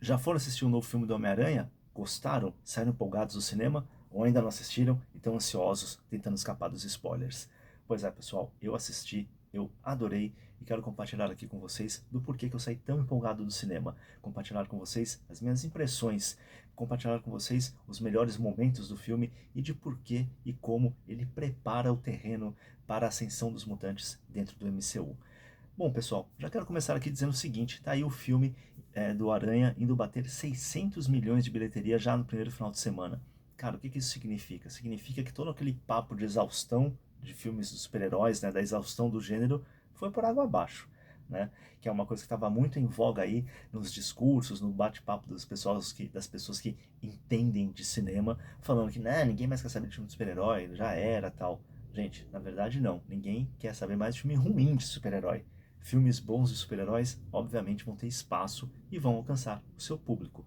Já foram assistir um novo filme do Homem-Aranha? Gostaram? Saíram empolgados do cinema? Ou ainda não assistiram e estão ansiosos, tentando escapar dos spoilers? Pois é, pessoal, eu assisti, eu adorei e quero compartilhar aqui com vocês do porquê que eu saí tão empolgado do cinema. Compartilhar com vocês as minhas impressões, compartilhar com vocês os melhores momentos do filme e de porquê e como ele prepara o terreno para a ascensão dos mutantes dentro do MCU. Bom, pessoal, já quero começar aqui dizendo o seguinte, tá aí o filme do Aranha indo bater 600 milhões de bilheteria já no primeiro final de semana. Cara, o que que isso significa? Significa que todo aquele papo de exaustão de filmes dos super-heróis, né, da exaustão do gênero, foi por água abaixo, né? Que é uma coisa que estava muito em voga aí nos discursos, no bate-papo das pessoas que entendem de cinema, falando que né, ninguém mais quer saber de filme de super-herói, já era, tal. Gente, na verdade não. Ninguém quer saber mais de filme ruim de super-herói. Filmes bons de super-heróis, obviamente, vão ter espaço e vão alcançar o seu público.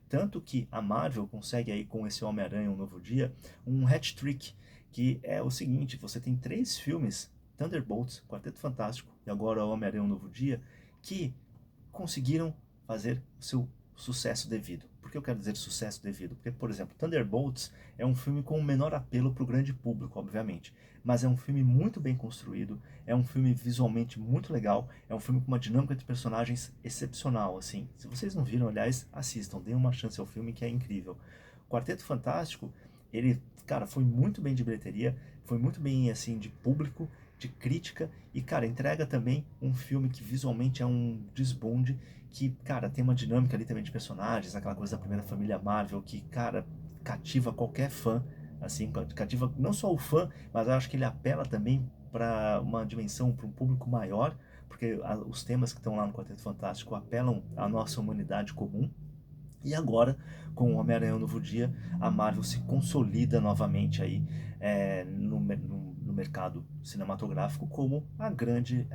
Tanto que a Marvel consegue aí com esse Homem-Aranha Um Novo Dia um hat-trick, que é o seguinte, você tem 3 filmes, Thunderbolts, Quarteto Fantástico e agora Homem-Aranha Um Novo Dia, que conseguiram fazer o seu sucesso devido. Por que eu quero dizer sucesso devido? Porque, por exemplo, Thunderbolts é um filme com o menor apelo para o grande público, obviamente, mas é um filme muito bem construído, é um filme visualmente muito legal, é um filme com uma dinâmica entre personagens excepcional, assim. Se vocês não viram, aliás, assistam, deem uma chance ao filme que é incrível. Quarteto Fantástico, ele, cara, foi muito bem de bilheteria, foi muito bem, assim, de público, de crítica e, cara, entrega também um filme que visualmente é um desbonde, que, cara, tem uma dinâmica ali também de personagens, aquela coisa da primeira família Marvel que, cara, cativa qualquer fã, assim, cativa não só o fã, mas eu acho que ele apela também para uma dimensão, para um público maior, porque os temas que estão lá no Quarteto Fantástico apelam à nossa humanidade comum. E agora, com o Homem-Aranha Um Novo Dia, a Marvel se consolida novamente aí no mercado cinematográfico como a grande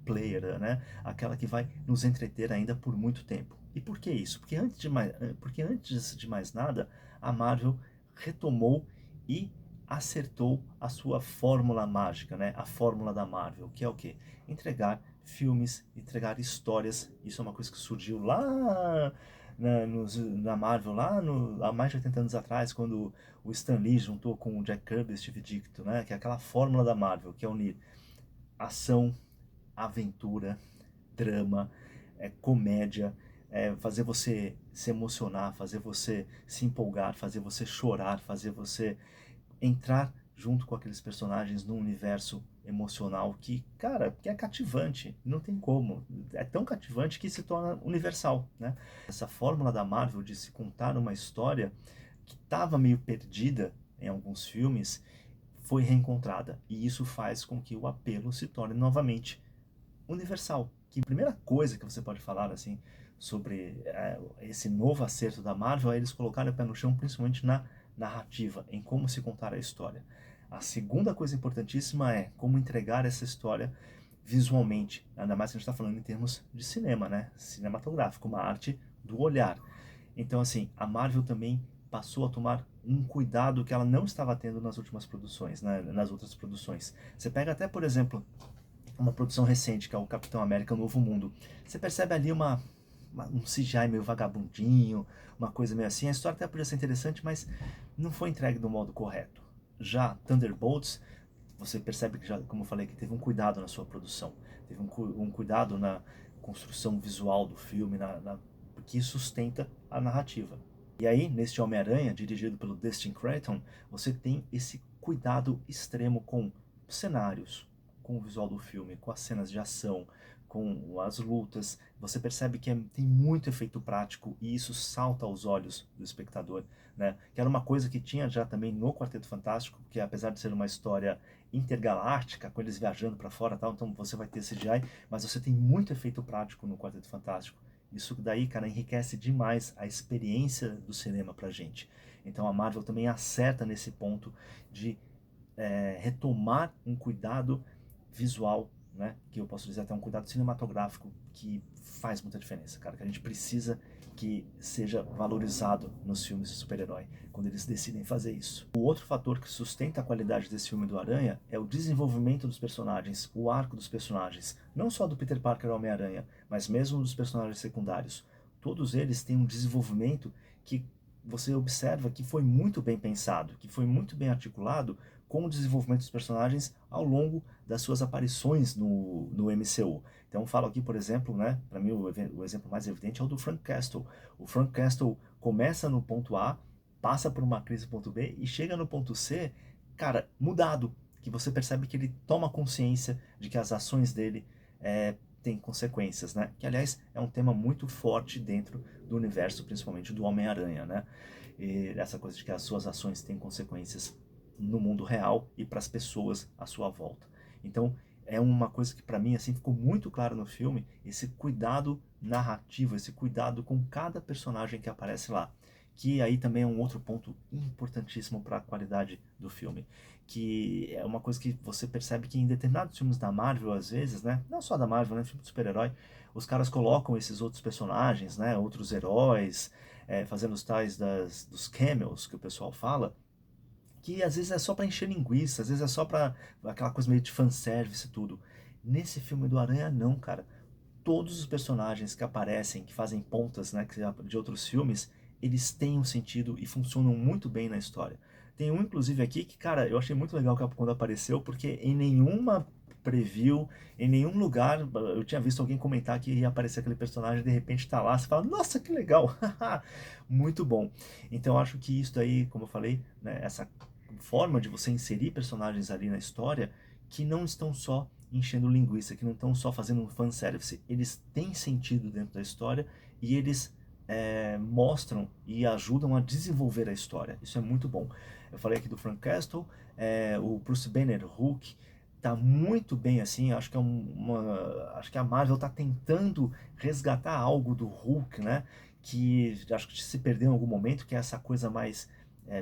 player, né? Aquela que vai nos entreter ainda por muito tempo. E por que isso? Porque antes de mais nada, a Marvel retomou e acertou a sua fórmula mágica, né? A fórmula da Marvel, que é o quê? Entregar filmes, entregar histórias. Isso é uma coisa que surgiu lá na Marvel, há mais de 80 anos atrás, quando o Stan Lee juntou com o Jack Kirby e Steve Ditko, né? Que é aquela fórmula da Marvel, que é unir ação, aventura, drama, comédia, fazer você se emocionar, fazer você se empolgar, fazer você chorar, fazer você entrar junto com aqueles personagens num universo emocional que, cara, que é cativante, não tem como. É tão cativante que se torna universal, né? Essa fórmula da Marvel de se contar uma história que estava meio perdida em alguns filmes foi reencontrada. E isso faz com que o apelo se torne novamente universal. Que a primeira coisa que você pode falar assim sobre esse novo acerto da Marvel é eles colocarem o pé no chão, principalmente na narrativa, em como se contar a história. A segunda coisa importantíssima é como entregar essa história visualmente, ainda mais que a gente está falando em termos de cinema, né? Cinematográfico, uma arte do olhar. Então, assim, a Marvel também passou a tomar um cuidado que ela não estava tendo nas últimas produções, né? Nas outras produções. Você pega até, por exemplo, uma produção recente, que é o Capitão América Novo Mundo. Você percebe ali um CGI meio vagabundinho, uma coisa meio assim. A história até podia ser interessante, mas não foi entregue do modo correto. Já Thunderbolts, você percebe que, já, como eu falei, que teve um cuidado na sua produção, teve um cuidado na construção visual do filme, que sustenta a narrativa. E aí, neste Homem-Aranha, dirigido pelo Dustin Creighton, você tem esse cuidado extremo com cenários, com o visual do filme, com as cenas de ação, com as lutas. Você percebe que tem muito efeito prático e isso salta aos olhos do espectador, né? Que era uma coisa que tinha já também no Quarteto Fantástico, que apesar de ser uma história intergaláctica, com eles viajando para fora, tal, então você vai ter CGI, mas você tem muito efeito prático no Quarteto Fantástico. Isso daí, cara, enriquece demais a experiência do cinema pra gente. Então a Marvel também acerta nesse ponto de retomar um cuidado visual, né? Que eu posso dizer até um cuidado cinematográfico que faz muita diferença, cara. Que a gente precisa que seja valorizado nos filmes de super-herói, quando eles decidem fazer isso. O outro fator que sustenta a qualidade desse filme do Aranha é o desenvolvimento dos personagens, o arco dos personagens, não só do Peter Parker Homem-Aranha, mas mesmo dos personagens secundários. todos eles têm um desenvolvimento que você observa que foi muito bem pensado, que foi muito bem articulado com o desenvolvimento dos personagens ao longo das suas aparições no MCU. Então falo aqui, por exemplo, né, para mim o exemplo mais evidente é o do Frank Castle. O Frank Castle começa no ponto A, passa por uma crise no ponto B e chega no ponto C, cara, mudado, que você percebe que ele toma consciência de que as ações dele têm consequências, né? Que, aliás, é um tema muito forte dentro do universo, principalmente do Homem-Aranha, né? E essa coisa de que as suas ações têm consequências no mundo real e para as pessoas à sua volta. Então, é uma coisa que para mim assim ficou muito claro no filme, esse cuidado narrativo, esse cuidado com cada personagem que aparece lá, que aí também é um outro ponto importantíssimo para a qualidade do filme, que é uma coisa que você percebe que em determinados filmes da Marvel, às vezes, né, não só da Marvel, né, filme de super-herói, os caras colocam esses outros personagens, né, outros heróis, fazendo os tais dos cameos que o pessoal fala, que às vezes é só para encher linguiça, às vezes é só para aquela coisa meio de fanservice e tudo. Nesse filme do Aranha, não, cara. Todos os personagens que aparecem, que fazem pontas, né, de outros filmes, eles têm um sentido e funcionam muito bem na história. Tem um, inclusive, aqui que, cara, eu achei muito legal quando apareceu, porque em nenhuma preview, em nenhum lugar, eu tinha visto alguém comentar que ia aparecer aquele personagem e de repente tá lá, você fala, nossa, que legal! Muito bom. Então, eu acho que isso daí, como eu falei, né, essa forma de você inserir personagens ali na história que não estão só enchendo linguiça, que não estão só fazendo um fanservice. Eles têm sentido dentro da história e eles mostram e ajudam a desenvolver a história. Isso é muito bom. Eu falei aqui do Frank Castle, o Bruce Banner, Hulk, tá muito bem assim. Acho que acho que a Marvel tá tentando resgatar algo do Hulk, né? Que acho que se perdeu em algum momento, que é essa coisa mais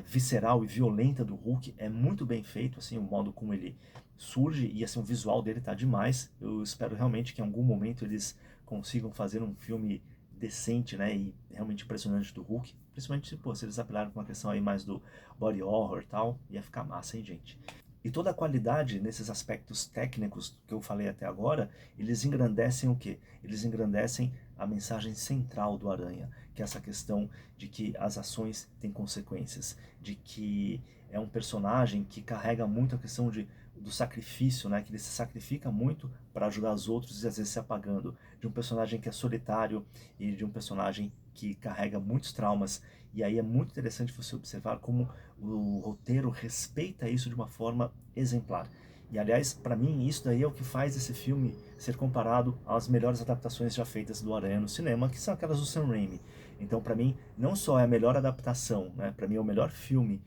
visceral e violenta do Hulk. É muito bem feito, assim, o modo como ele surge e assim o visual dele tá demais. Eu espero realmente que em algum momento eles consigam fazer um filme decente, né, e realmente impressionante do Hulk, principalmente pô, se eles apelaram com uma questão aí mais do body horror e tal, ia ficar massa, hein, gente. E toda a qualidade nesses aspectos técnicos que eu falei até agora, eles engrandecem o quê? Eles engrandecem a mensagem central do Aranha, que é essa questão de que as ações têm consequências, de que é um personagem que carrega muito a questão do sacrifício, né? Que ele se sacrifica muito para ajudar os outros e às vezes se apagando, de um personagem que é solitário e de um personagem que carrega muitos traumas. E aí é muito interessante você observar como o roteiro respeita isso de uma forma exemplar. E aliás, para mim, isso daí é o que faz esse filme ser comparado às melhores adaptações já feitas do Aranha no cinema, que são aquelas do Sam Raimi. Então, para mim, não só é a melhor adaptação, né? Para mim é o melhor filme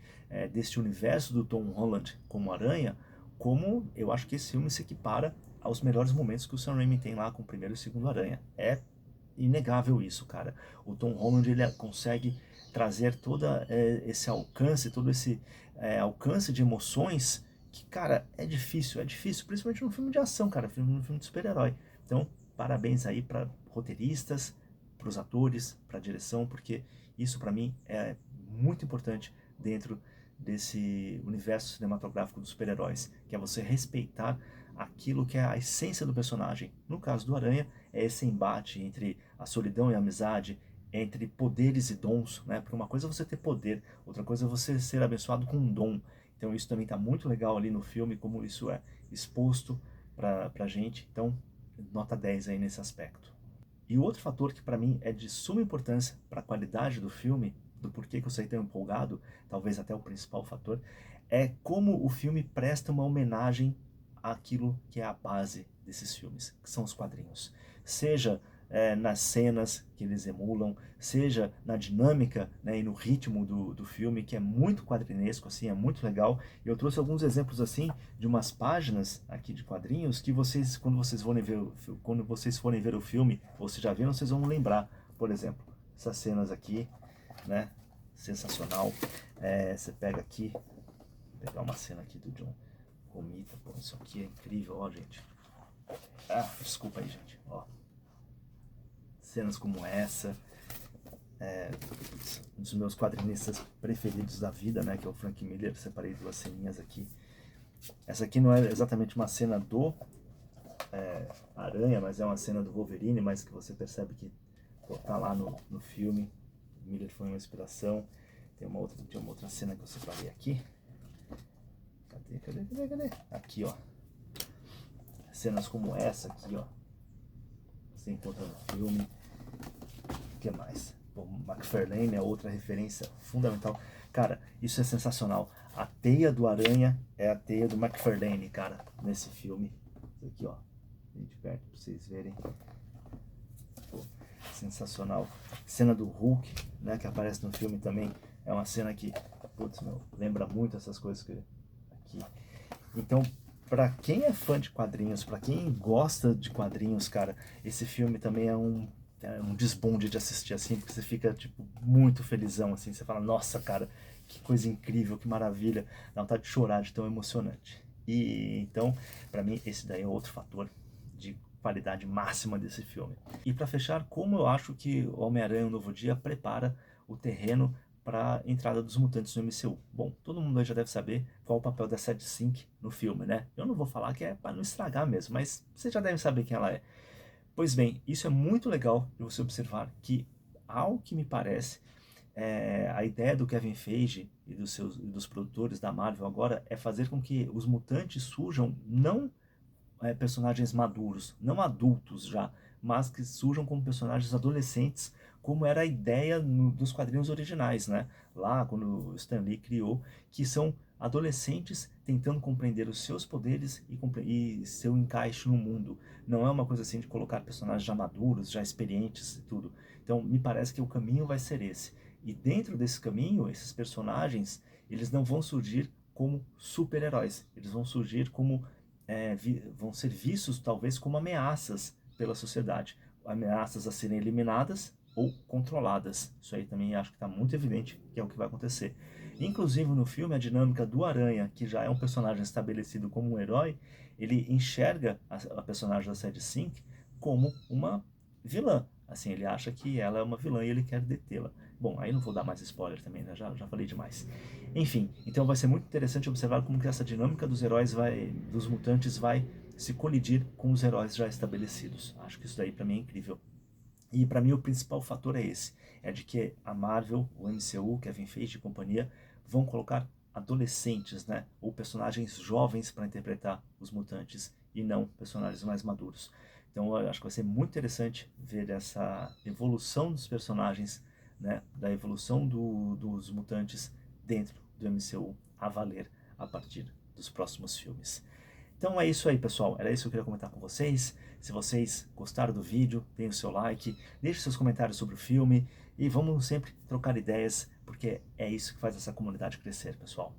deste universo do Tom Holland como Aranha, como eu acho que esse filme se equipara aos melhores momentos que o Sam Raimi tem lá com o primeiro e o segundo Aranha. É inegável isso, cara. O Tom Holland ele consegue trazer todo esse alcance, todo esse alcance de emoções que, cara, é difícil, principalmente num filme de ação, cara, num filme de super-herói. Então, parabéns aí para roteiristas, para os atores, para a direção, porque isso para mim é muito importante dentro desse universo cinematográfico dos super-heróis, que é você respeitar aquilo que é a essência do personagem. No caso do Aranha, é esse embate entre a solidão e a amizade, entre poderes e dons, né? Porque uma coisa é você ter poder, outra coisa é você ser abençoado com um dom. Então isso também está muito legal ali no filme, como isso é exposto pra gente. Então, nota 10 aí nesse aspecto. E o outro fator que para mim é de suma importância para a qualidade do filme, do porquê que eu saí tão empolgado, talvez até o principal fator, é como o filme presta uma homenagem àquilo que é a base desses filmes, que são os quadrinhos. Seja nas cenas que eles emulam, seja na dinâmica, né, e no ritmo do filme, que é muito quadrinesco, assim, é muito legal. Eu trouxe alguns exemplos assim de umas páginas aqui de quadrinhos que vocês, quando vocês forem ver o filme, ou se já viram, vocês vão lembrar. Por exemplo, essas cenas aqui, né, sensacional. Você pega aqui, vou pegar uma cena aqui do John Romita, pô, isso aqui é incrível, ó, gente. Desculpa aí, gente, ó. Cenas como essa, um dos meus quadrinistas preferidos da vida, né, que é o Frank Miller. Separei duas ceninhas aqui. Essa aqui não é exatamente uma cena do Aranha, mas é uma cena do Wolverine, mas que você percebe que tá lá no filme. Miller foi uma inspiração. Tem uma outra cena que eu separei aqui. Cadê? Aqui, ó. Cenas como essa aqui, ó. Você encontra no filme. O que mais? Bom, McFarlane é outra referência fundamental. Cara, isso é sensacional. A teia do Aranha é a teia do McFarlane, cara, nesse filme. Isso aqui, ó. Bem de perto pra vocês verem. Pô, sensacional. Cena do Hulk, né, que aparece no filme também. É uma cena que, putz, meu, lembra muito essas coisas que aqui. Então, pra quem é fã de quadrinhos, pra quem gosta de quadrinhos, cara, esse filme também é um desbonde de assistir, assim, porque você fica, tipo, muito felizão, assim, você fala, nossa, cara, que coisa incrível, que maravilha, dá vontade de chorar de tão emocionante. E, então, pra mim, esse daí é outro fator de qualidade máxima desse filme. E pra fechar, como eu acho que o Homem-Aranha, um Novo Dia, prepara o terreno para a entrada dos mutantes no MCU. Bom, todo mundo aí já deve saber qual o papel da Sadie Sink no filme, né? Eu não vou falar que é para não estragar mesmo, mas vocês já devem saber quem ela é. Pois bem, isso é muito legal de você observar que, ao que me parece, a ideia do Kevin Feige e dos produtores da Marvel agora é fazer com que os mutantes surjam não personagens maduros, não adultos já, mas que surjam como personagens adolescentes, como era a ideia dos quadrinhos originais, né? Lá, quando o Stan Lee criou, que são adolescentes tentando compreender os seus poderes e seu encaixe no mundo. Não é uma coisa assim de colocar personagens já maduros, já experientes e tudo. Então, me parece que o caminho vai ser esse. E dentro desse caminho, esses personagens, eles não vão surgir como super-heróis. Eles vão surgir como vão ser vistos talvez como ameaças pela sociedade, ameaças a serem eliminadas ou controladas. Isso aí também acho que está muito evidente que é o que vai acontecer. Inclusive no filme a dinâmica do Aranha, que já é um personagem estabelecido como um herói, ele enxerga a personagem da Sadie Sink como uma vilã. Assim, ele acha que ela é uma vilã e ele quer detê-la. Bom, aí não vou dar mais spoiler também, né? Já falei demais. Enfim, então vai ser muito interessante observar como que essa dinâmica dos dos mutantes vai se colidir com os heróis já estabelecidos. Acho que isso daí para mim é incrível. E para mim o principal fator é esse, é de que a Marvel, o MCU, Kevin Feige e companhia vão colocar adolescentes, né, ou personagens jovens para interpretar os mutantes e não personagens mais maduros. Então eu acho que vai ser muito interessante ver essa evolução dos personagens, né, da evolução dos mutantes dentro do MCU a valer a partir dos próximos filmes. Então é isso aí, pessoal. Era isso que eu queria comentar com vocês. Se vocês gostaram do vídeo, deem o seu like, deixe seus comentários sobre o filme e vamos sempre trocar ideias, porque é isso que faz essa comunidade crescer, pessoal.